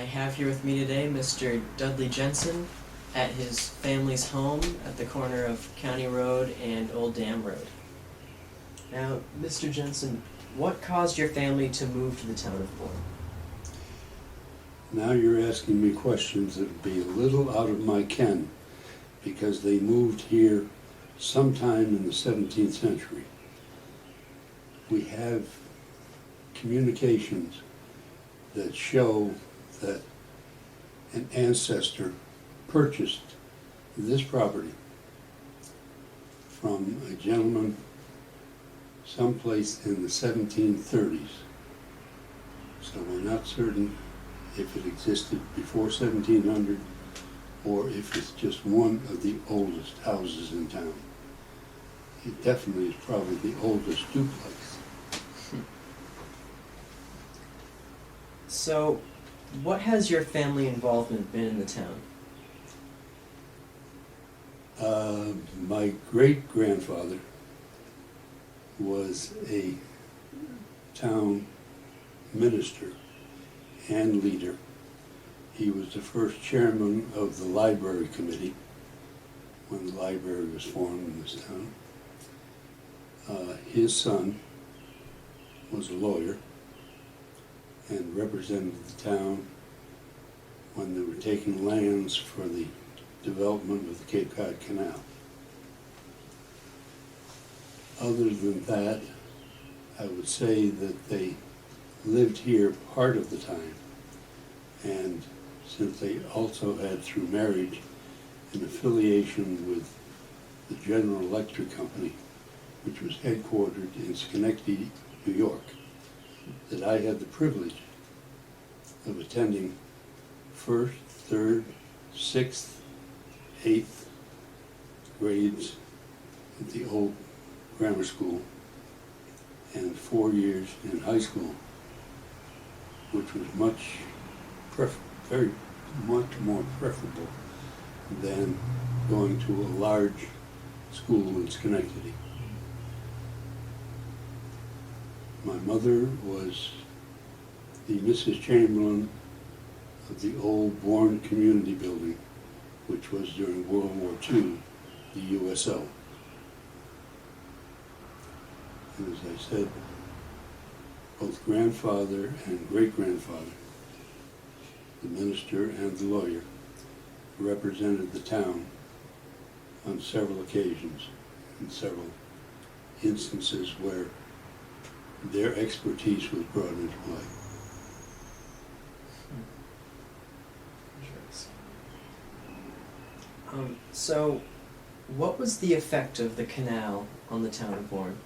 have here with me today Mr. Dudley Jenson at his family's home at the corner of County Road and Old Dam Road. Now, Mr. Jenson, what caused your family to move to the town of Bourne? Now you're asking me questions that would be a little out of my ken, because they moved here sometime in the 17th century. We have communications that show that an ancestor purchased this property from a gentleman someplace in the 1730s. So we're not certain if it existed before 1700 or if it's just one of the oldest houses in town. It definitely is probably the oldest duplex. So, what has your family involvement been in the town? My great-grandfather was a town minister and leader. He was the first chairman of the library committee when the library was formed in this town. His son was a lawyer and represented the town when they were taking lands for the development of the Cape Cod Canal. Other than that, I would say that they lived here part of the time, and since they also had, through marriage, an affiliation with the General Electric Company, which was headquartered in Schenectady, New York, that I had the privilege of attending 1st, 3rd, 6th, 8th grades at the old grammar school and 4 years in high school, which was very much more preferable than going to a large school in Schenectady. My mother was the Mrs. Chamberlain of the old Bourne Community Building, which was during World War II, the USO. And as I said, both grandfather and great-grandfather, the minister and the lawyer, represented the town on several occasions, in several instances where their expertise was brought into play. So, what was the effect of the canal on the town of Bourne?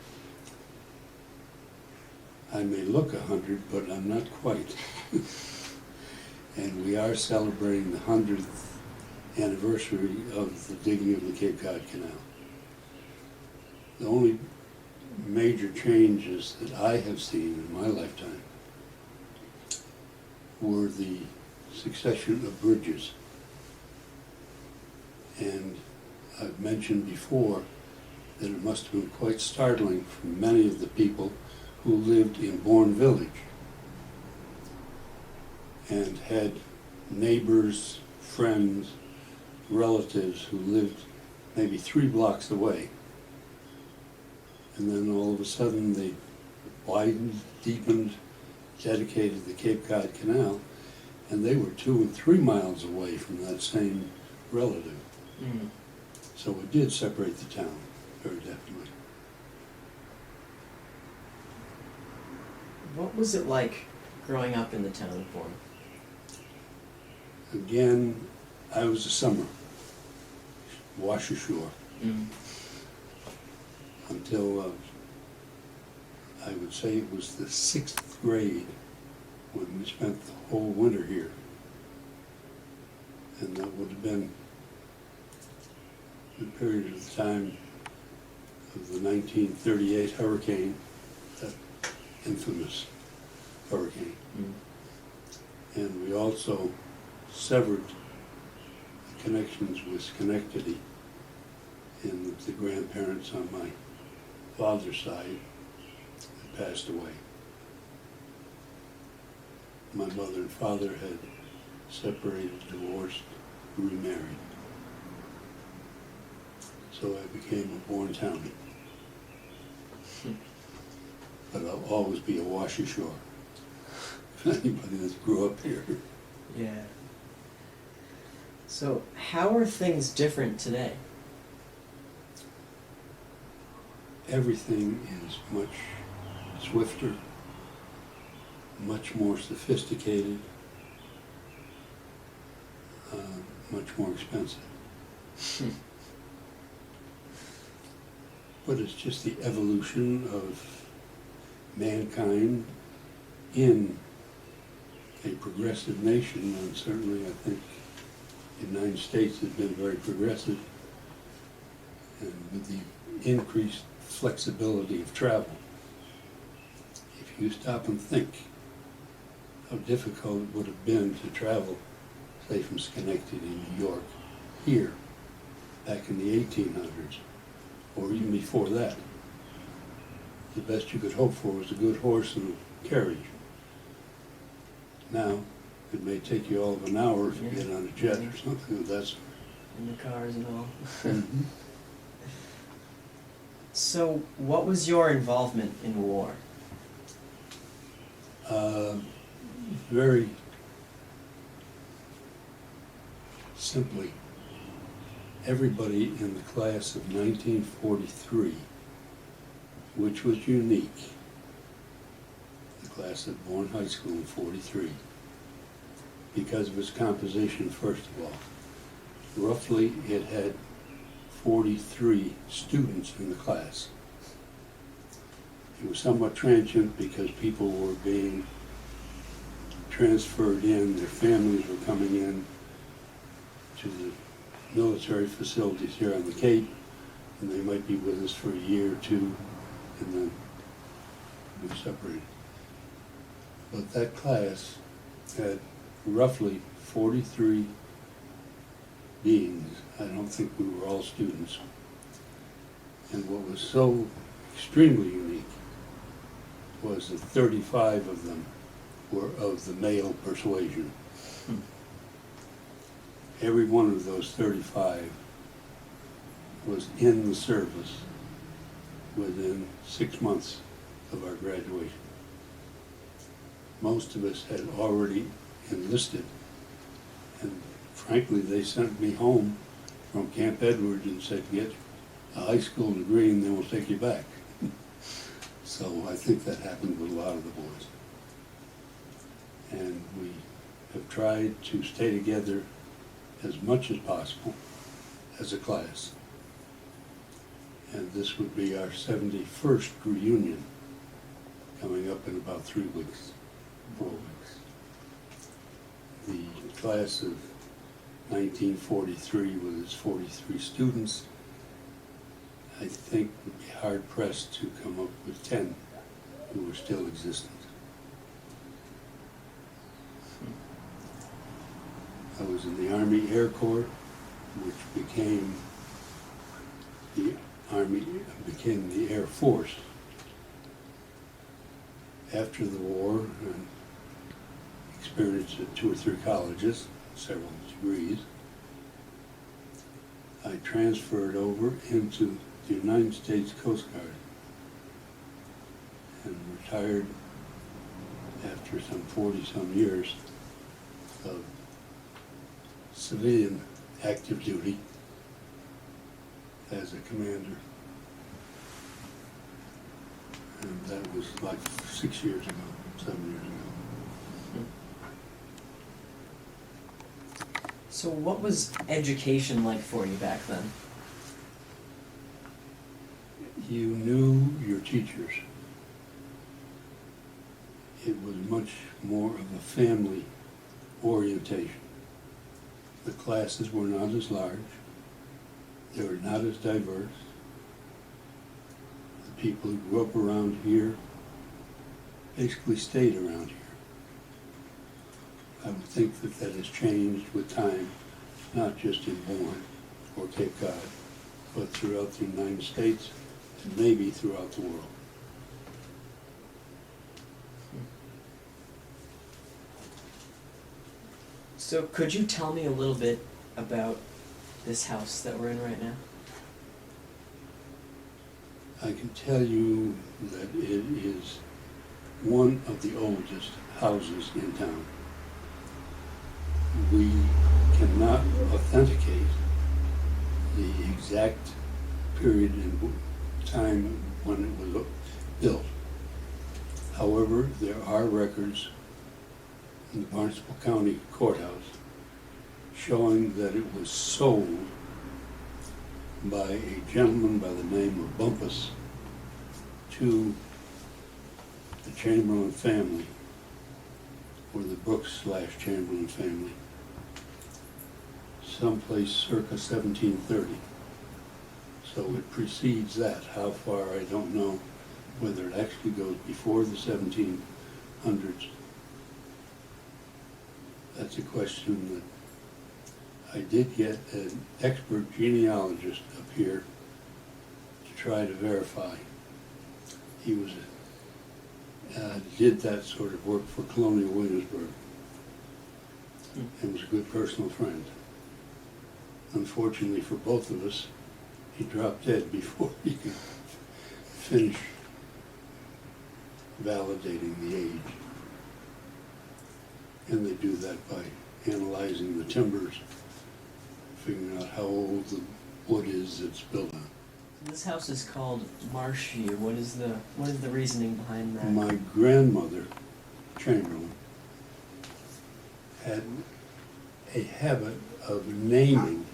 I may look 100, but I'm not quite. And we are celebrating the 100th anniversary of the digging of the Cape Cod Canal. The only major changes that I have seen in my lifetime were the succession of bridges. And I've mentioned before that it must have been quite startling for many of the people who lived in Bourne Village and had neighbors, friends, relatives who lived maybe 3 blocks away. And then all of a sudden they widened, deepened, dedicated the Cape Cod Canal, and they were 2 and 3 miles away from that same relative. Mm. So it did separate the town, very definitely. What was it like growing up in the town of Bourne? Again, I was a summer, wash ashore, until I would say it was the 6th grade when we spent the whole winter here. And that would have been the period of the time of the 1938 hurricane, that infamous hurricane. And we also severed the connections with Schenectady, and the grandparents on my father's side had passed away. My mother and father had separated, divorced, remarried. So I became a Bourne Townie. But I'll always be a wash ashore. If anybody that grew up here. Yeah. So, how are things different today? Everything is much swifter, much more sophisticated, much more expensive. But it's just the evolution of mankind in a progressive nation, and certainly I think the United States has been very progressive, and with the increased flexibility of travel. If you stop and think how difficult it would have been to travel, say from Schenectady, New York, here, back in the 1800s, or even before that, the best you could hope for was a good horse and a carriage. Now, it may take you all of an hour if you get on a jet or something of that sort. In the cars and all. Mhm. So, what was your involvement in war? Very simply, everybody in the class of 1943, which was unique, the class at Bourne High School in 43, because of its composition, first of all. Roughly, it had 43 students in the class. It was somewhat transient because people were being transferred in, their families were coming in to the military facilities here on the Cape, and they might be with us for a year or two, and then be separated. But that class had roughly 43 beings. I don't think we were all students. And what was so extremely unique was that 35 of them were of the male persuasion. Every one of those 35 was in the service within 6 months of our graduation. Most of us had already enlisted, and frankly, they sent me home from Camp Edwards and said, get a high school degree and then we'll take you back. So I think that happened with a lot of the boys. And we have tried to stay together as much as possible as a class. And this would be our 71st reunion coming up in about 3 weeks, 4 weeks. The class of 1943 with its 43 students, I think would be hard pressed to come up with 10 who were still existent. I was in the Army Air Corps, which became the Air Force after the war, and experienced at 2 or 3 colleges, several degrees. I transferred over into the United States Coast Guard and retired after some 40-some years of civilian active duty as a commander. And that was like 6 years ago, 7 years ago. So, what was education like for you back then? You knew your teachers. It was much more of a family orientation. The classes were not as large. They were not as diverse. The people who grew up around here basically stayed around here. I would think that that has changed with time, not just in Bourne or Cape Cod, but throughout the United States and maybe throughout the world. So could you tell me a little bit about this house that we're in right now? I can tell you that it is one of the oldest houses in town. We cannot authenticate the exact period in time when it was built. However, there are records in the Barnstable County Courthouse showing that it was sold by a gentleman by the name of Bumpus to the Chamberlain family, or the Brooks/Chamberlain family, someplace circa 1730. So it precedes that. How far, I don't know, whether it actually goes before the 1700s. That's a question that I did get an expert genealogist up here to try to verify. He was did that sort of work for Colonial Williamsburg and was a good personal friend. Unfortunately for both of us, he dropped dead before he could finish validating the age. And they do that by analyzing the timbers, figuring out how old the wood is it's built on. This house is called Marshy. What is the reasoning behind that? My grandmother, Chamberlain, had a habit of naming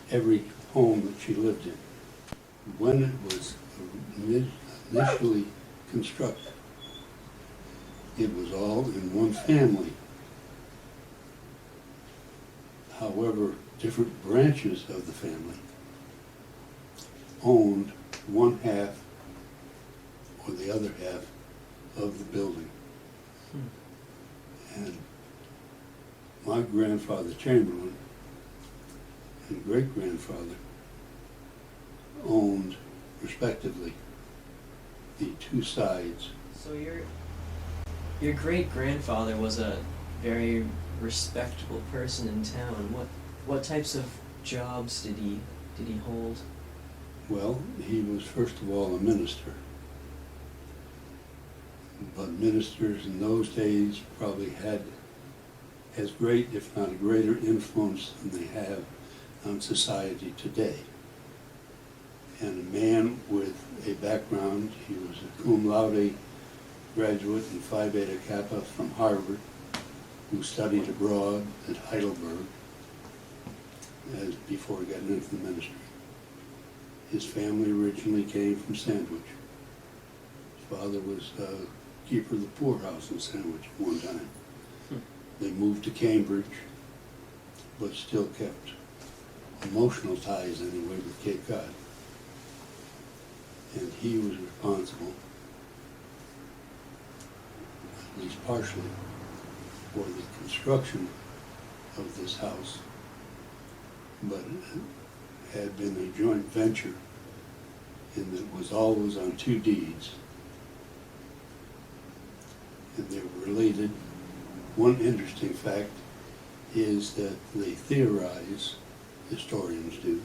every home that she lived in. When it was initially constructed, it was all in one family. However, different branches of the family owned one half or the other half of the building. And my grandfather Chamberlain and great-grandfather owned, respectively, the two sides. So your great-grandfather was a very respectable person in town. What types of jobs did he hold? Well, he was first of all a minister. But ministers in those days probably had as great, if not a greater influence than they have on society today. And a man with a background, he was a cum laude graduate in Phi Beta Kappa from Harvard, who studied abroad at Heidelberg before getting into the ministry. His family originally came from Sandwich. His father was keeper of the poorhouse in Sandwich at one time. They moved to Cambridge, but still kept emotional ties anyway with Cape Cod. And he was responsible, at least partially, for the construction of this house, but it had been a joint venture and it was always on two deeds. And they were related. One interesting fact is that they theorize, historians do,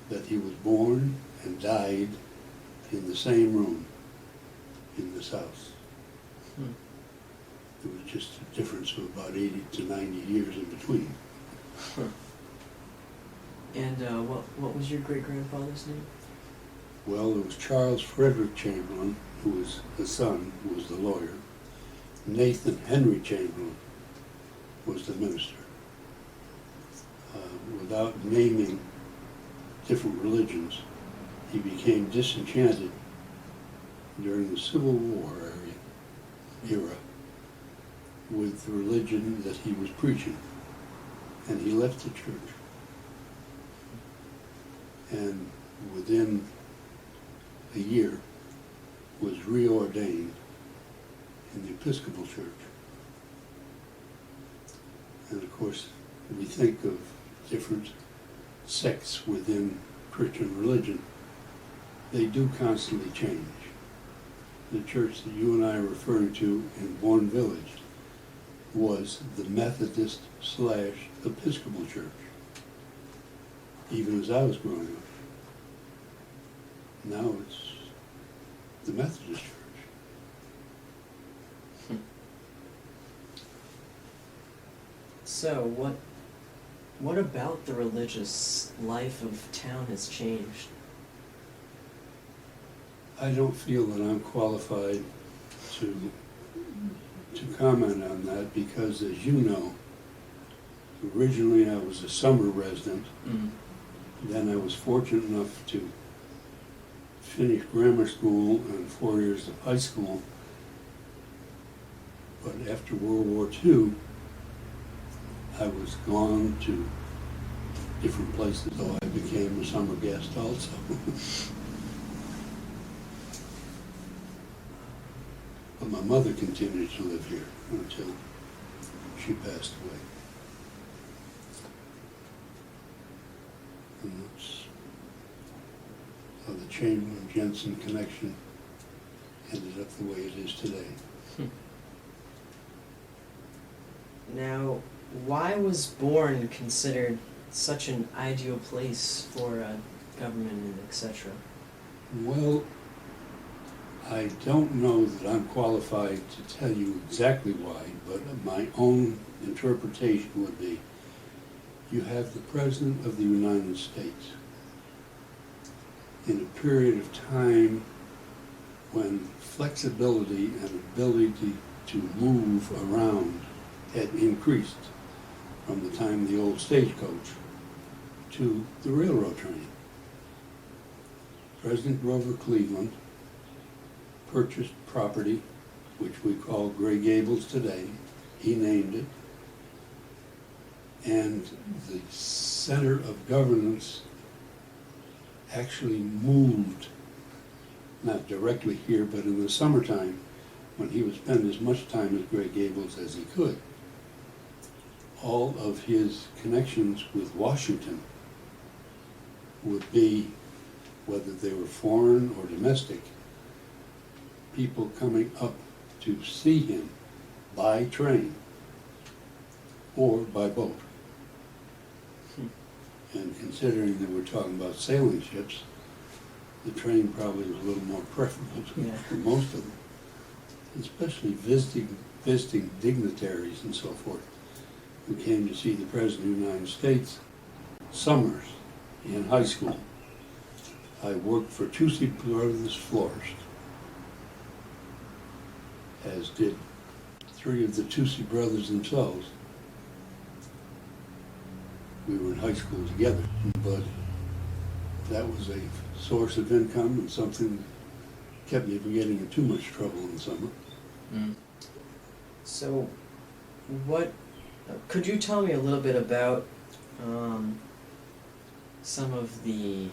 that he was born and died in the same room in this house. There was just a difference of about 80 to 90 years in between. And what was your great-grandfather's name? Well, there was Charles Frederick Chamberlain, who was the son, who was the lawyer. Nathan Henry Chamberlain was the minister. Without naming different religions, he became disenchanted during the Civil War era with the religion that he was preaching, and he left the church. And within a year was reordained in the Episcopal Church. And of course, we think of different sects within Christian religion. They do constantly change. The church that you and I are referring to in Bourne Village was the Methodist / Episcopal Church, even as I was growing up. Now it's the Methodist Church. So what about the religious life of town has changed? I don't feel that I'm qualified to comment on that because, as you know, originally I was a summer resident. Mm. Then I was fortunate enough to finish grammar school and 4 years of high school. But after World War II, I was gone to different places, though I became a summer guest also. But my mother continued to live here until she passed away. And that's how the Chamberlain-Jenson connection ended up the way it is today. Now, why was Bourne considered such an ideal place for government and etc.? Well, I don't know that I'm qualified to tell you exactly why, but my own interpretation would be you have the President of the United States in a period of time when flexibility and ability to move around had increased from the time of the old stagecoach to the railroad train. President Grover Cleveland purchased property, which we call Gray Gables today. He named it. And the center of governance actually moved, not directly here, but in the summertime, when he would spend as much time at Gray Gables as he could. All of his connections with Washington would be, whether they were foreign or domestic, people coming up to see him by train or by boat. And considering that we're talking about sailing ships, the train probably was a little more preferable to most of them, especially visiting dignitaries and so forth who came to see the President of the United States. Summers in high school, I worked for Toucey Brothers Florist, as did 3 of the Toucey brothers themselves. We were in high school together, but that was a source of income and something that kept me from getting in too much trouble in the summer. Mm. So, could you tell me a little bit about some of the,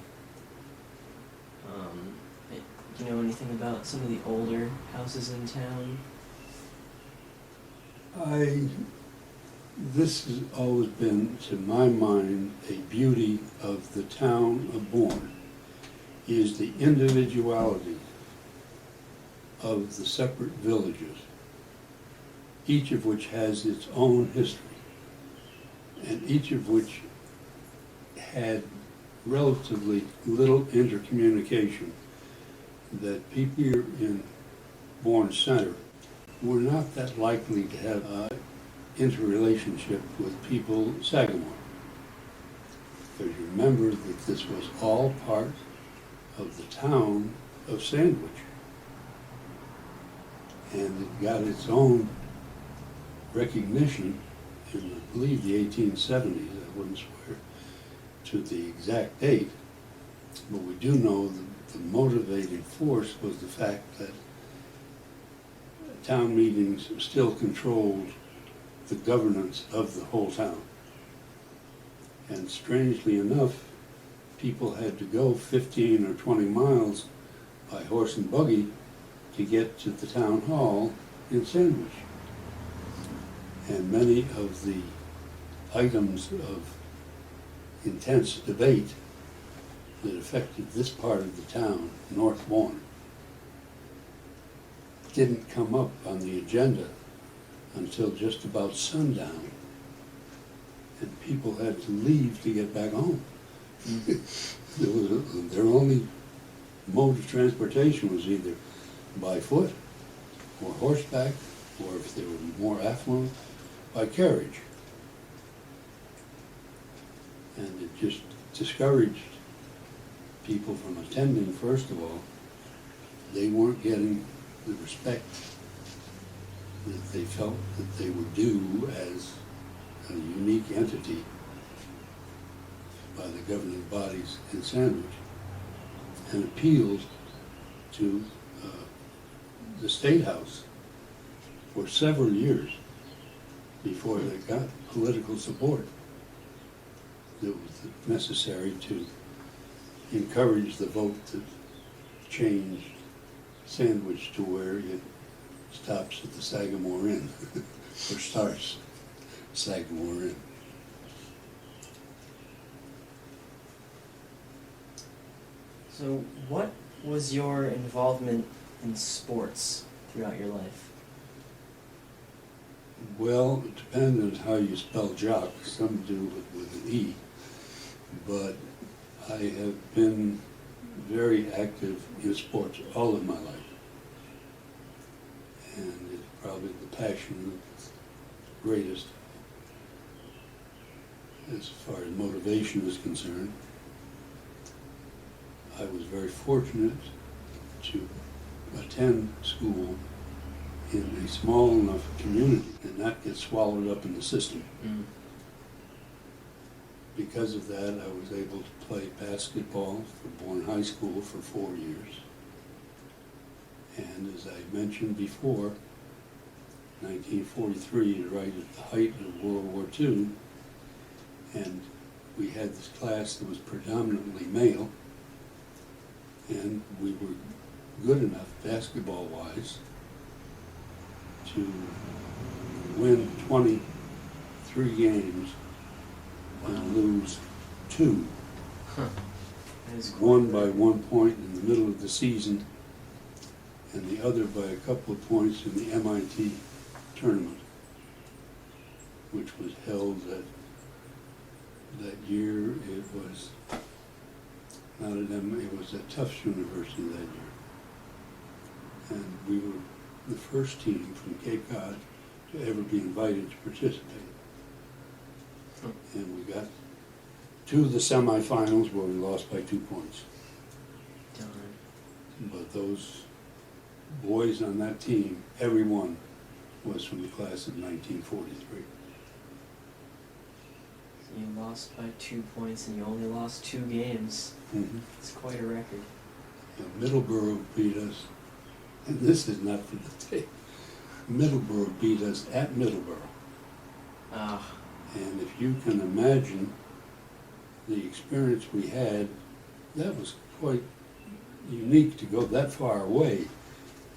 do you know anything about some of the older houses in town? This has always been, to my mind, a beauty of the town of Bourne, is the individuality of the separate villages, each of which has its own history, and each of which had relatively little intercommunication, that people here in Bourne Center were not that likely to have an interrelationship with people Sagamore. Because you remember that this was all part of the town of Sandwich. And it got its own recognition in, I believe, the 1870s. I wouldn't swear to the exact date, but we do know that the motivating force was the fact that town meetings still controlled the governance of the whole town. And strangely enough, people had to go 15 or 20 miles by horse and buggy to get to the town hall in Sandwich. And many of the items of intense debate that affected this part of the town, North Bourne, didn't come up on the agenda until just about sundown, and people had to leave to get back home. Their only mode of transportation was either by foot, or horseback, or if they were more affluent, by carriage. And it just discouraged people from attending, first of all. They weren't getting the respect that they felt that they were due as a unique entity by the governing bodies in Sandwich, and appealed to the State House for several years before they got political support that was necessary to encourage the vote to change Sandwich to where it stops at the Sagamore Inn, or starts Sagamore Inn. So what was your involvement in sports throughout your life? Well, it depends on how you spell jock. Some do it with an E. But I have been very active in sports all of my life. And it's probably the passion that's greatest as far as motivation is concerned. I was very fortunate to attend school in a small enough community and not get swallowed up in the system. Mm. Because of that, I was able to play basketball for Bourne High School for 4 years. And as I mentioned before, 1943, right at the height of World War II, and we had this class that was predominantly male, and we were good enough basketball-wise to win 23 games and lose 2. Huh. That is quite One by rare. 1 point in the middle of the season, and the other by a couple of points in the MIT tournament, which was held that year. It was not at it was at Tufts University that year. And we were the first team from Cape Cod to ever be invited to participate. And we got to the semifinals where we lost by 2 points. Darn. But those boys on that team, every one was from the class of 1943. So you lost by 2 points and you only lost 2 games. Mm-hmm. It's quite a record. And Middleborough beat us, and this is not for the tape. Middleborough beat us at Middleborough. Ah. And if you can imagine the experience we had, that was quite unique to go that far away.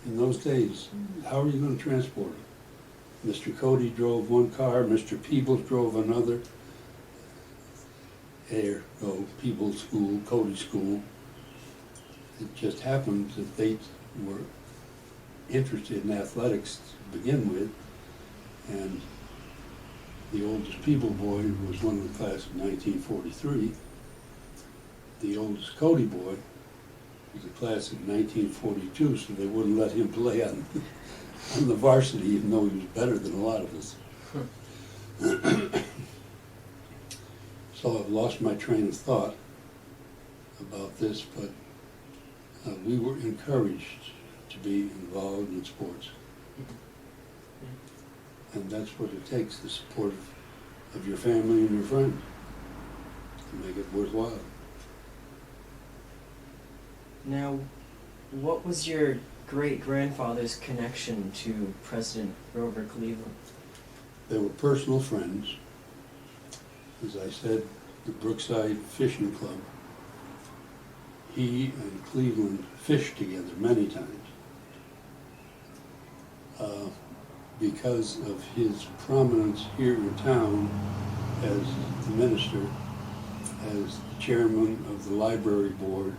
In those days, how are you going to transport it? Mr. Cody drove one car, Mr. Peebles drove another. Peebles School, Cody School. It just happened that they were interested in athletics to begin with, and the oldest Peeble boy was one of the class of 1943. The oldest Cody boy was a class of 1942, so they wouldn't let him play on the varsity, even though he was better than a lot of us. So I've lost my train of thought about this, but we were encouraged to be involved in sports. And that's what it takes, the support of your family and your friends to make it worthwhile. Now, what was your great-grandfather's connection to President Grover Cleveland? They were personal friends. As I said, the Brookside Fishing Club, he and Cleveland fished together many times. Because of his prominence here in town as the minister, as the chairman of the library board,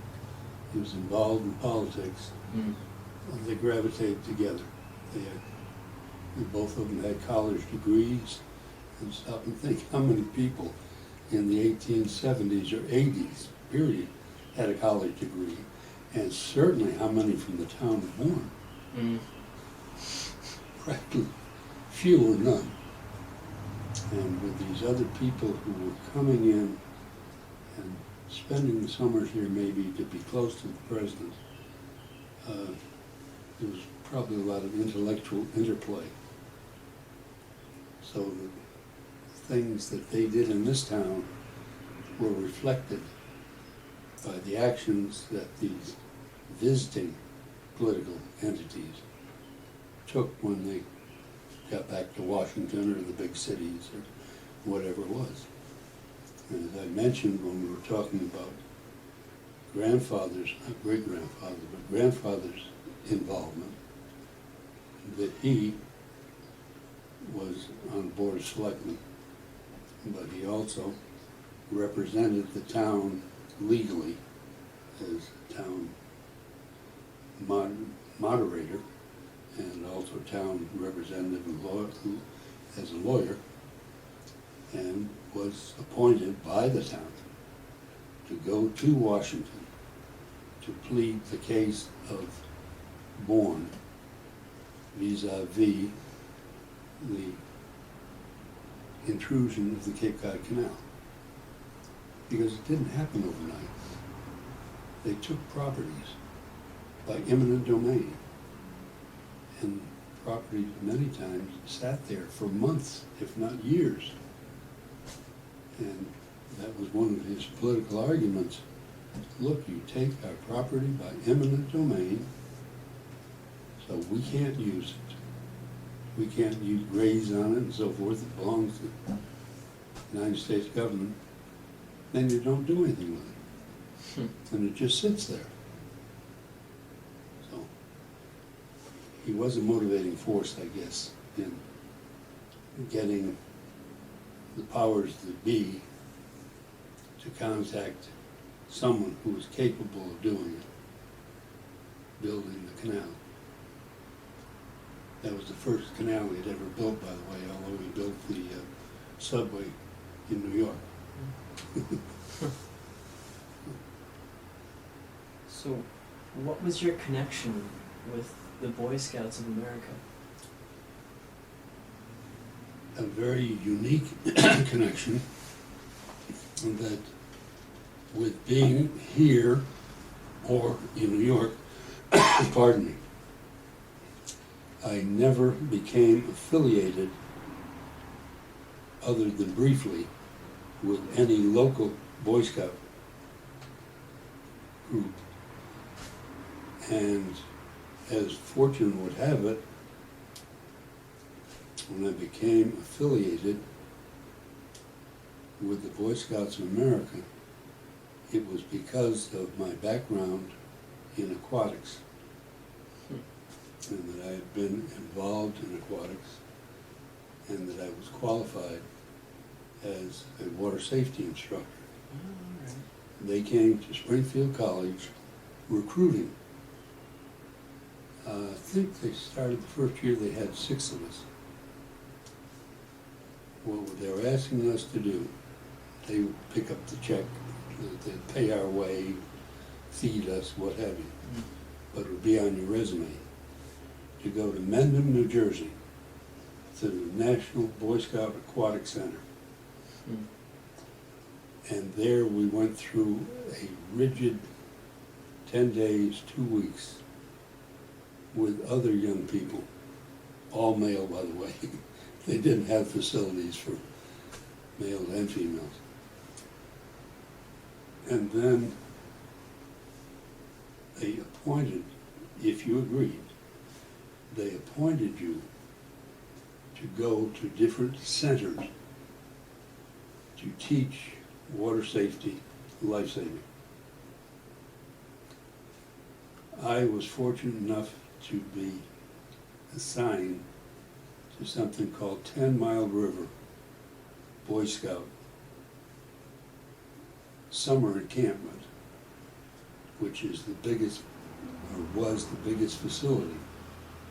he was involved in politics. Mm. They gravitated together. And both of them had college degrees. And stop and think how many people in the 1870s or 80s, period, had a college degree. And certainly how many from the town of Bourne. Mm. Practically few or none. And with these other people who were coming in and spending the summers here maybe to be close to the president, there was probably a lot of intellectual interplay. So the things that they did in this town were reflected by the actions that these visiting political entities took when they got back to Washington or the big cities or whatever it was. And as I mentioned when we were talking about grandfather's, not great-grandfather, but grandfather's involvement, that he was on the Board of Selectmen, but he also represented the town legally as town moderator and also town representative and as a lawyer, and was appointed by the town to go to Washington to plead the case of Bourne vis-a-vis the intrusion of the Cape Cod Canal. Because it didn't happen overnight. They took properties by eminent domain, and properties many times sat there for months, if not years. And that was one of his political arguments. Look, you take our property by eminent domain, so we can't use it. We can't use graze on it and so forth. It belongs to the United States government. Then you don't do anything with it. And it just sits there. So he was a motivating force, I guess, in getting the powers that be to contact someone who was capable of doing it, building the canal. That was the first canal he'd ever built, by the way, although he built the subway in New York. So, what was your connection with the Boy Scouts of America? A very unique connection, and that with being here or in New York, pardon me, I never became affiliated, other than briefly, with any local Boy Scout group. And as fortune would have it, when I became affiliated with the Boy Scouts of America, it was because of my background in aquatics, and that I had been involved in aquatics, and that I was qualified as a water safety instructor. Oh, all right. They came to Springfield College recruiting. I think they started the first year, they had 6 of us. What they were asking us to do, they would pick up the check, they'd pay our way, feed us, what have you, but it would be on your resume, to go to Mendham, New Jersey, to the National Boy Scout Aquatic Center. And there we went through a rigid 10 days, 2 weeks, with other young people, all male, by the way. They didn't have facilities for males and females. And then they appointed, if you agreed, they appointed you to go to different centers to teach water safety, life saving. I was fortunate enough to be assigned to something called 10 Mile River Boy Scout Summer Encampment, which is the biggest, or was the biggest facility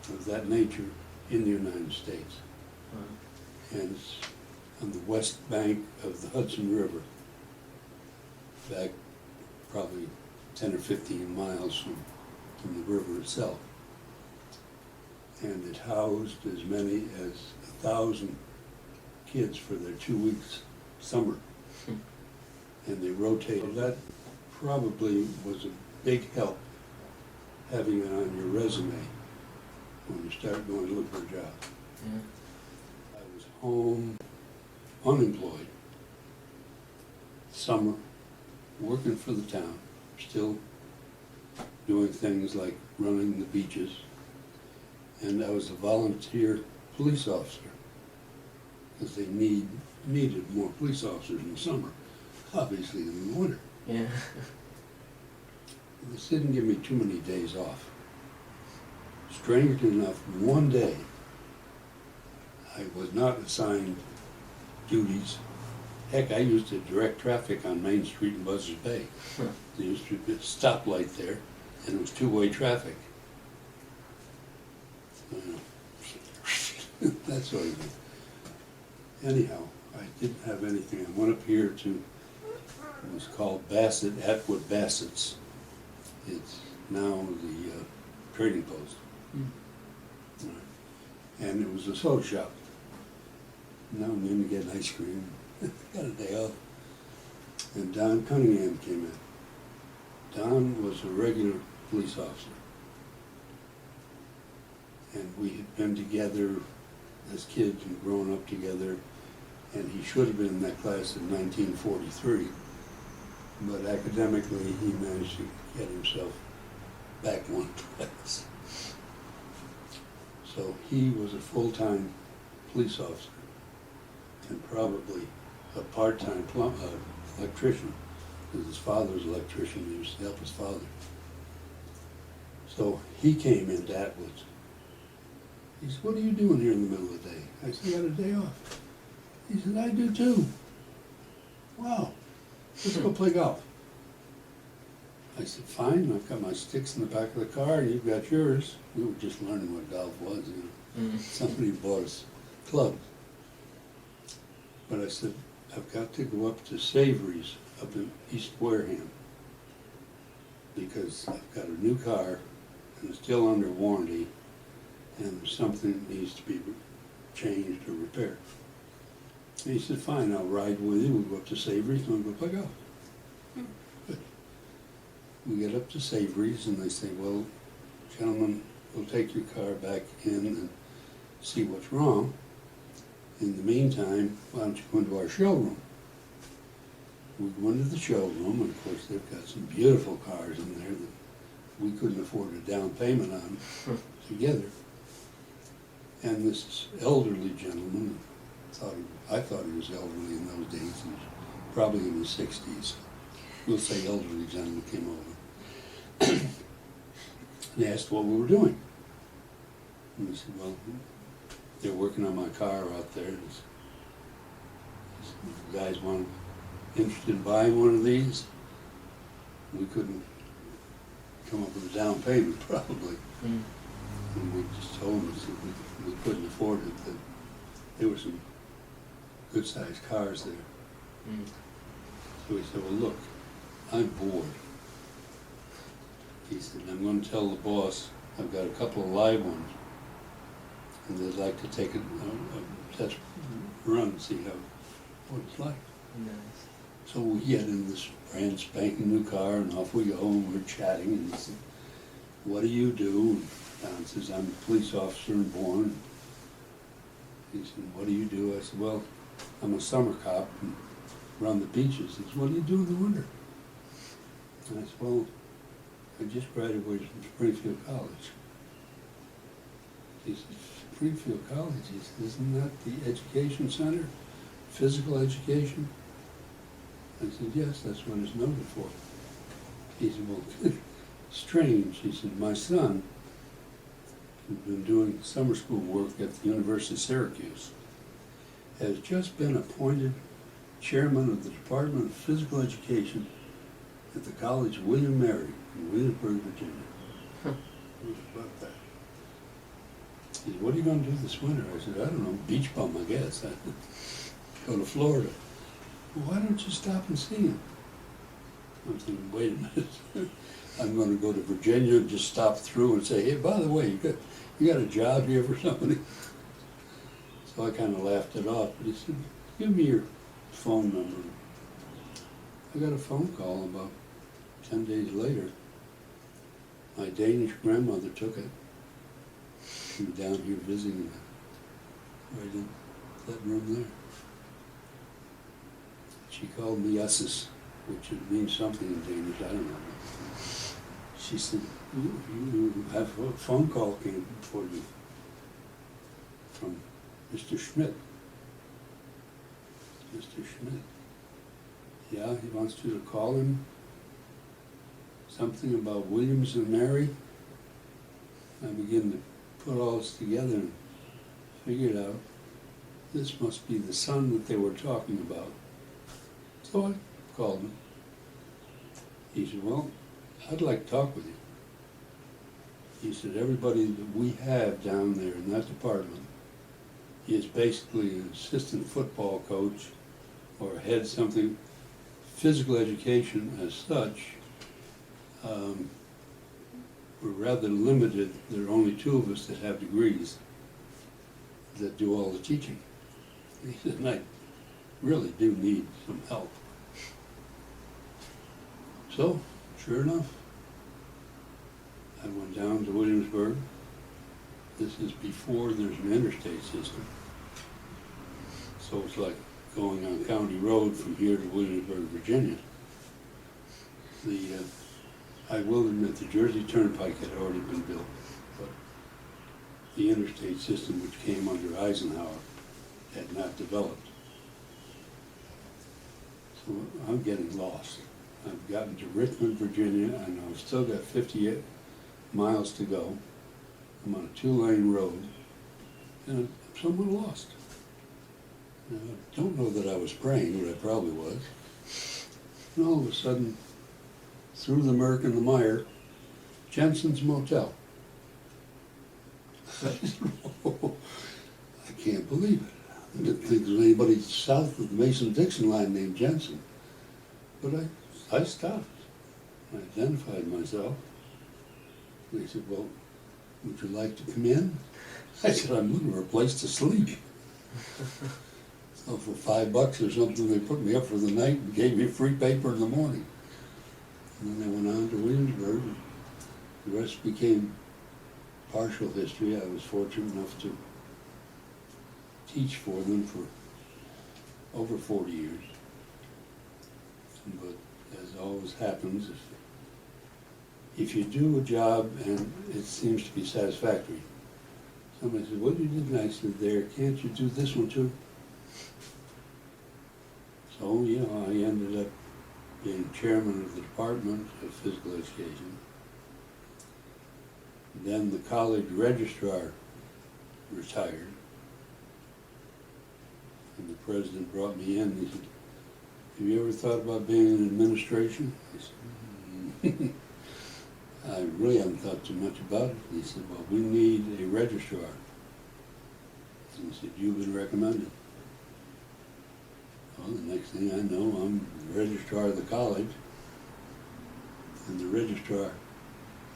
of that nature in the United States. Wow. And it's on the west bank of the Hudson River, back probably 10 or 15 miles from the river itself. And it housed as many as 1,000 kids for their 2 weeks summer. And they rotated. That probably was a big help, having it on your resume when you start going to look for a job. Yeah. I was home, unemployed, summer, working for the town, still doing things like running the beaches. And I was a volunteer police officer, because they needed more police officers in the summer, obviously, than in the winter. Yeah. This didn't give me too many days off. Strangely enough, one day, I was not assigned duties. Heck, I used to direct traffic on Main Street in Buzzards Bay. There used to be a stoplight there, and it was two-way traffic. That sort of thing. Anyhow, I didn't have anything. I went up here to, it was called Atwood Bassett's. It's now the trading post. And it was a soda shop. Now I'm in to get an ice cream. Got a day off. And Don Cunningham came in. Don was a regular police officer. And we had been together as kids and grown up together. And he should have been in that class in 1943. But academically, he managed to get himself back one class. So he was a full-time police officer and probably a part-time electrician, because his father was an electrician. He used to help his father. So he came into Atwood's. He said, "What are you doing here in the middle of the day?" I said, "I got a day off." He said, "I do too." "Wow, let's go play golf." I said, "Fine, I've got my sticks in the back of the car and you've got yours." We were just learning what golf was, you know. Somebody bought us clubs. But I said, "I've got to go up to Savory's up in East Wareham, because I've got a new car and it's still under warranty, and there's something that needs to be changed or repaired." And he said, "Fine, I'll ride with you. We'll go up to Savory's and we'll go play golf." Good. We get up to Savory's and they say, "Well, gentlemen, we'll take your car back in and see what's wrong. In the meantime, why don't you go into our showroom?" We go into the showroom, and of course they've got some beautiful cars in there that we couldn't afford a down payment on together. And this elderly gentleman, I thought he was elderly in those days. He was probably in his 60s. We'll say elderly gentleman came over. And they asked what we were doing. And we said, "Well, they're working on my car out there. The guys interested in buying one of these?" We couldn't come up with a down payment, probably. And we just told them that we couldn't afford it, that there were some good-sized cars there. So we said, "Well, look, I'm bored." He said, "I'm going to tell the boss I've got a couple of live ones, and they'd like to take a test run and see what it's like." Nice. So we get in this brand spanking new car, and off we go, and we're chatting, and he said, "What do you do?" And Don says, "I'm a police officer in Bourne." He said, "What do you do?" I said, "Well, I'm a summer cop and run the beaches." He said, "What do you do in the winter?" And I said, "Well, I just graduated from Springfield College." He said, "Springfield College?" He said, "Isn't that the education center? Physical education?" I said, "Yes, that's what it's noted for." He said, "Well, strange." He said, "My son who's been doing summer school work at the University of Syracuse, has just been appointed chairman of the Department of Physical Education at the College of William Mary in Williamsburg, Virginia." What about that? He said, what are you gonna do this winter? I said, I don't know, beach bum, I guess. I go to Florida. Well, why don't you stop and see him? I'm thinking, wait a minute. I'm gonna go to Virginia and just stop through and say, hey, by the way, you got a job here for somebody? So I kinda laughed it off, but he said, give me your phone number. I got a phone call about 10 days later. My Danish grandmother took it. She was down here visiting right in that room there. She called me Usses, which would mean something in Danish, I don't know. She said, you have a phone call came for you from Mr. Schmidt. Mr. Schmidt. Yeah, he wants you to call him. Something about Williams and Mary. I began to put all this together and figured out this must be the son that they were talking about. So I called him. He said, well, I'd like to talk with you. He said, everybody that we have down there in that department is basically an assistant football coach or head something. Physical education as such, we're rather limited. There are only 2 of us that have degrees that do all the teaching. He said, and I really do need some help. So, sure enough, I went down to Williamsburg. This is before there's an interstate system. So it's like going on County Road from here to Williamsburg, Virginia. I will admit the Jersey Turnpike had already been built, but the interstate system, which came under Eisenhower, had not developed. So I'm getting lost. I've gotten to Richmond, Virginia, and I've still got 58 miles to go. I'm on a 2-lane road, and I'm somewhat lost. Now, I don't know that I was praying, but I probably was. And all of a sudden, through the murk and the mire, Jenson's Motel. I can't believe it. I didn't think there was anybody south of the Mason-Dixon line named Jensen. But I stopped. I identified myself. They said, well, would you like to come in? I said, I'm looking for a place to sleep. So for $5 or something, they put me up for the night and gave me free paper in the morning. And then I went on to Williamsburg. And the rest became partial history. I was fortunate enough to teach for them for over 40 years. But as always happens, if you do a job and it seems to be satisfactory, somebody said, what you did nicely there, can't you do this one too? So, you know, I ended up being chairman of the Department of Physical Education. Then the college registrar retired. And the president brought me in and he said, have you ever thought about being in administration? I said, I really haven't thought too much about it. He said, well, we need a registrar. And he said, you've been recommended. Well, the next thing I know, I'm the registrar of the college. And the registrar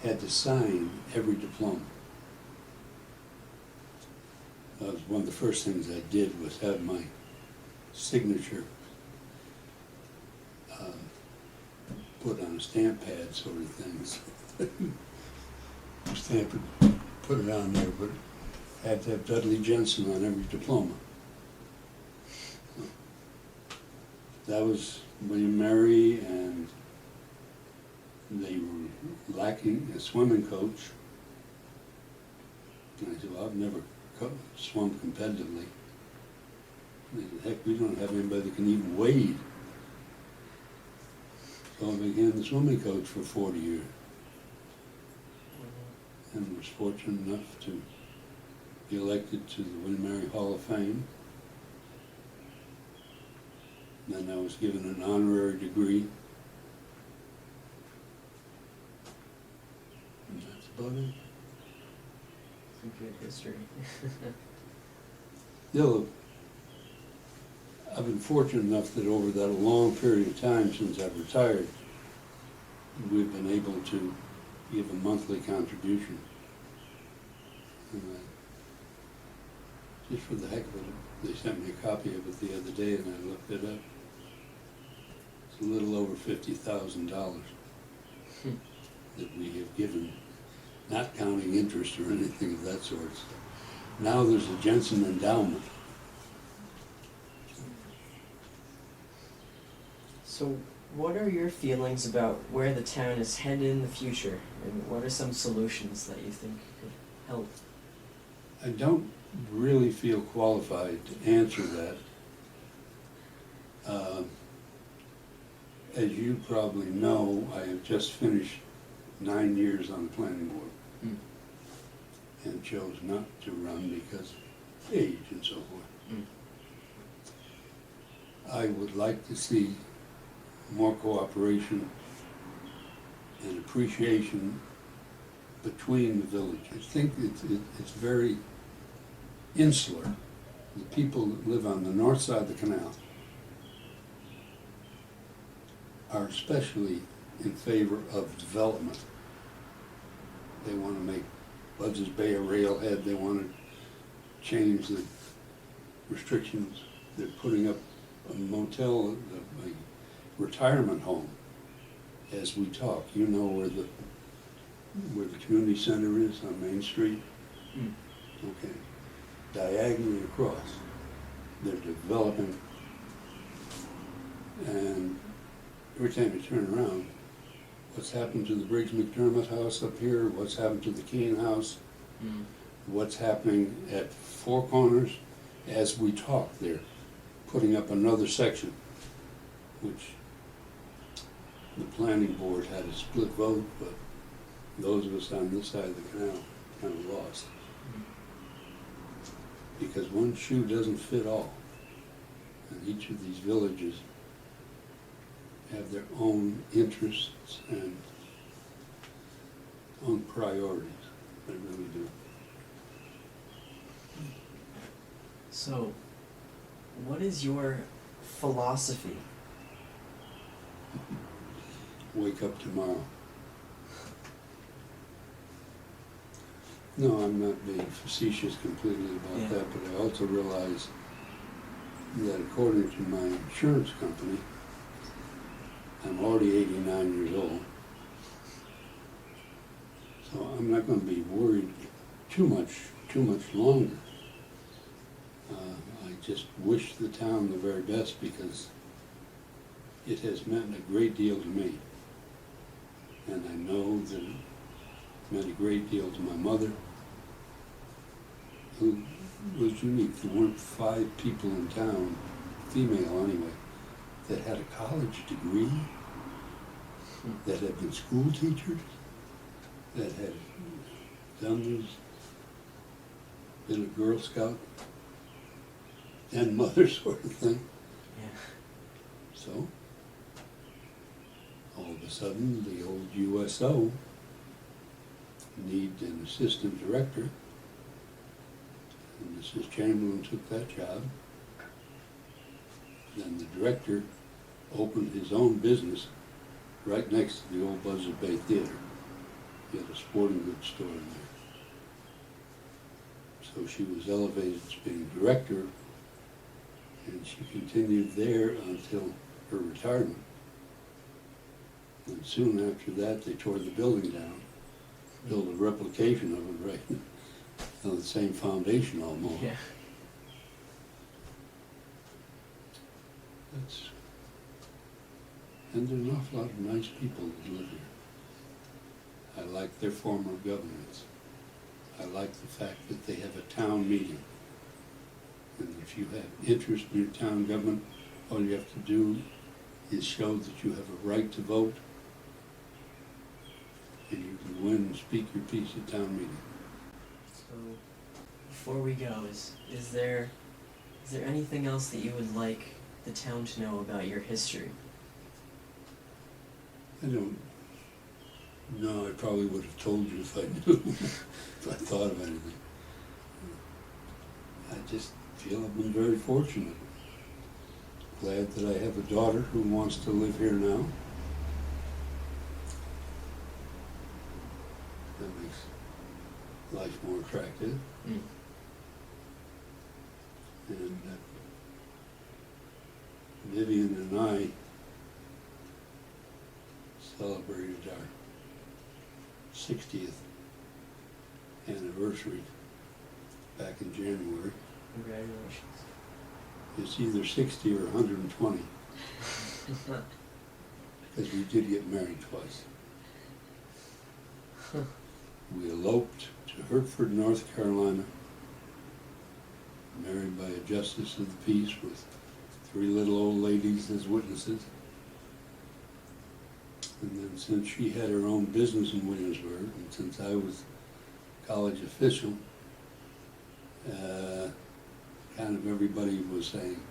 had to sign every diploma. That was one of the first things I did was have my signature put on a stamp pad sort of things. Stamp it, put it on there, but had to have Dudley Jenson on every diploma. That was William Mary, and they were lacking a swimming coach. And I said, well, I've never swum competitively. They said, heck, we don't have anybody that can even wade. So I became the swimming coach for 40 years. And was fortunate enough to be elected to the William Mary Hall of Fame. And then I was given an honorary degree. And that's about it. Some good history. Still, I've been fortunate enough that over that long period of time since I've retired, we've been able to give a monthly contribution. And just for the heck of it, they sent me a copy of it the other day and I looked it up. It's a little over $50,000 that we have given, not counting interest or anything of that sort. Now there's a Jenson endowment. So, what are your feelings about where the town is headed in the future, and what are some solutions that you think could help? I don't really feel qualified to answer that. As you probably know, I have just finished 9 years on the planning board and chose not to run because of age and so forth. I would like to see more cooperation and appreciation between the villages. I think it's very insular. The people that live on the north side of the canal are especially in favor of development. They want to make Buzz's Bay a railhead. They want to change the restrictions. They're putting up a motel, a retirement home as we talk. You know where the community center is on Main Street? Okay. Diagonally across, they're developing, and every time you turn around, what's happened to the Briggs McDermott house up here, what's happened to the Keene house, what's happening at Four Corners, as we talk, they're putting up another section, which the planning board had a split vote, but those of us on this side of the canal kind of lost. Because one shoe doesn't fit all. And each of these villages have their own interests and own priorities. They really do. So, what is your philosophy? Wake up tomorrow. No, I'm not being facetious completely about that, but I also realize that according to my insurance company, I'm already 89 years old. So I'm not going to be worried too much longer. I just wish the town the very best because it has meant a great deal to me. And I know that it meant a great deal to my mother, who was unique. There weren't 5 people in town, female anyway, that had a college degree, that had been school teachers, that had done this, been a Girl Scout, and mother sort of thing. Yeah. So, all of a sudden, the old USO needed an assistant director, and Mrs. Chamberlain took that job. Then the director opened his own business right next to the old Buzzard Bay Theater. He had a sporting goods store in there. So she was elevated to being director, and she continued there until her retirement. And soon after that, they tore the building down, built a replication of it right on the same foundation almost. Yeah. And there's an awful lot of nice people that live here. I like their form of governance. I like the fact that they have a town meeting. And if you have interest in your town government, all you have to do is show that you have a right to vote, and you can go in and speak your piece at town meeting. So, before we go, is there anything else that you would like the town to know about your history? I don't know. I probably would have told you if I knew, if I thought of anything. I just feel I've been very fortunate. Glad that I have a daughter who wants to live here now. That makes life more attractive. Mm. And Vivian and I celebrated our 60th anniversary back in January. Congratulations. It's either 60 or 120, because we did get married twice. We eloped to Hertford, North Carolina, married by a justice of the peace with 3 little old ladies as witnesses. And then since she had her own business in Williamsburg, and since I was college official, kind of everybody was saying,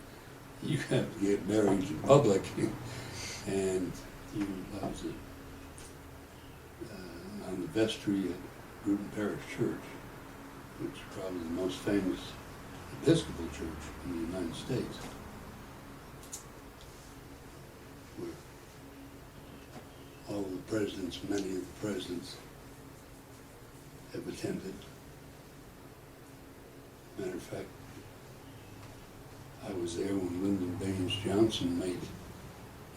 you have to get married in public. And I was on the vestry at Bruton Parish Church, which is probably the most famous Episcopal church in the United States, where all the presidents, many of the presidents, have attended. Matter of fact, I was there when Lyndon Baines Johnson made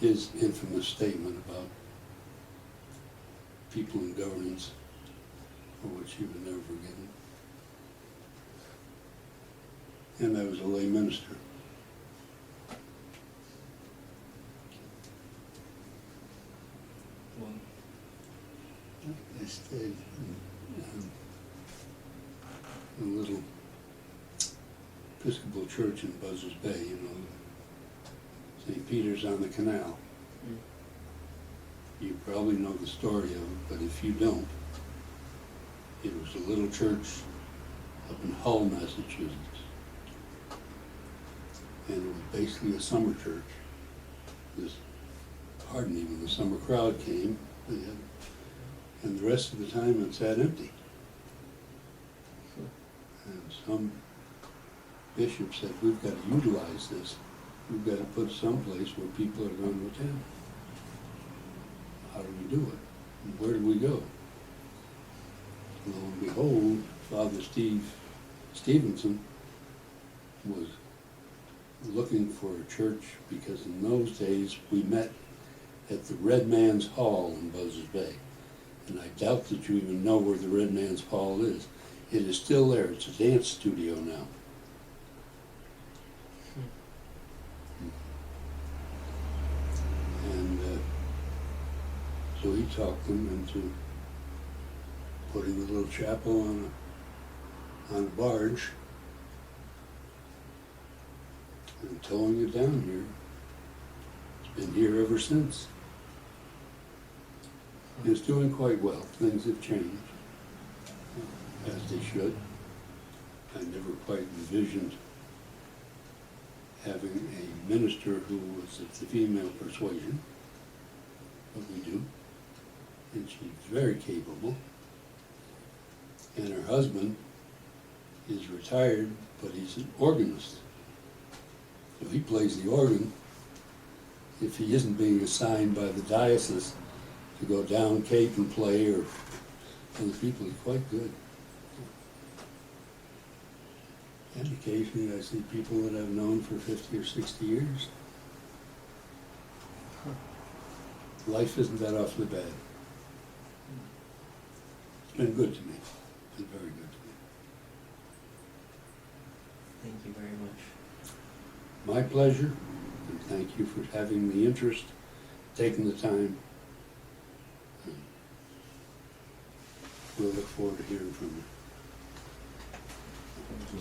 his infamous statement about people in governance, for which he would never forgiven. And I was a lay minister. Well, I stayed in a little Episcopal church in Buzzards Bay, you know, St. Peter's on the Canal. mm. You probably know the story of it, but if you don't, it was a little church up in Hull, Massachusetts. And it was basically a summer church. This, hardly when the summer crowd came, and the rest of the time it sat empty. And some bishop said, we've got to utilize this. We've got to put someplace where people are going to attend. How do we do it? And where do we go? Lo and behold, Father Stevenson was looking for a church, because in those days we met at the Red Man's Hall in Buzzards Bay. And I doubt that you even know where the Red Man's Hall is. It is still there. It's a dance studio now. And so he talked them into putting a little chapel on a barge and towing it down here. It's been here ever since. It's doing quite well. Things have changed, as they should. I never quite envisioned having a minister who was of the female persuasion, but we do. And she's very capable. And her husband is retired, but he's an organist. So he plays the organ if he isn't being assigned by the diocese to go down Cape and play, or other people. He's quite good. And occasionally I see people that I've known for 50 or 60 years. Life isn't that awfully bad. It's been good to me. It's been very good to me. Thank you very much. My pleasure, and thank you for having the interest, taking the time. We'll look forward to hearing from you. Thank you.